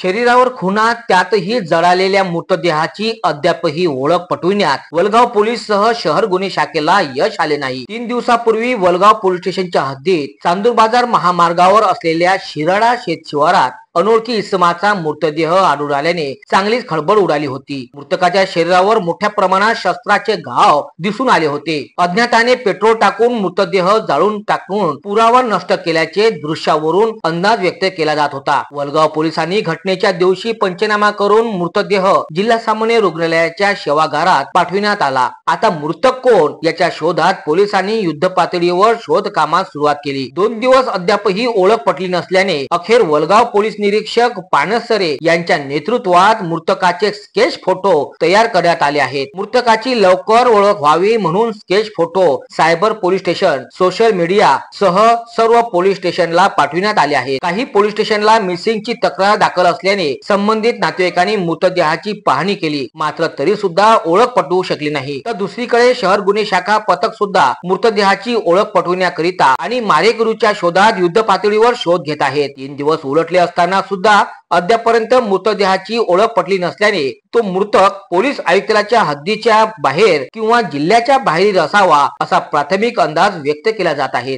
शरीरावर खुणा, त्यातही जळालेल्या मृतदेहाची अद्यापही ओळख पटविण्यात वलगाव पोलीस सह शहर गुन्हे शाखेला यश आले नाही। 3 दिवसापूर्वी वलगाव पोलीस स्टेशनच्या हद्दीत चांदूर बाजार महामार्गावर असलेल्या शिराडा शेत शिवारात अनोळखी इसमाचा मृतदेह आढळून आल्याने चांगलीच खळबळ उडाली होती। मृतकाच्या शरीरावर मोठ्या प्रमाणात शस्त्राचे घाव दिसून आले होते। अज्ञाताने पेट्रोल टाकून मृतदेह जाळून टाकून पुरावा नष्ट केल्याचे दृश्यावरून अंदाज व्यक्त केला जात होता। वलगाव पोलिसांनी घटनेच्या दिवशी पंचनामा करून मृतदेह जिल्हा सामान्य रुग्णालयाच्या सेवागारात पाठविण्यात आला। आता मृतक कोण याच्या शोधात पोलिसांनी युद्ध पातळीवर शोध कामास सुरुवात केली। 2 दिवस अद्यापही ओळख पटली नसल्याने अखेर वलगाव पोलीस निरीक्षक पानसरे यांच्या नेतृत्वात मृतकाचे स्केच फोटो तयार करण्यात आले आहेत। मृतकाची लवकर ओळख व्हावी म्हणून sketch photo cyber police station, social media सह सर्व पोलीस स्टेशनला पाठविण्यात आले आहेत। काही पोलीस स्टेशनला मिसिंगची तक्रार दाखल असल्याने संबंधित नातेवाईकांनी मृतदेहाची पाहणी केली, मात्र तरी सुद्धा ओळख पटवू शकली नाही। तर दुसरीकडे शहर गुन्हे शाखा पथक सुद्धा मृतदेहाची ओळख पटविण्याकरिता आणि मारेकरूच्या शोधात युद्ध पातळीवर शोध घेत आहेत। 3 दिवस उलटले असताना सुद्धा अद्यापर्यंत मृतदेहाची ओळख पटली नसल्याने तो मृतक पोलीस आयुक्तालयाच्या हद्दीच्या बाहेर किंवा जिल्ह्याच्या बाहेर असावा असा प्राथमिक अंदाज व्यक्त केला जात आहे।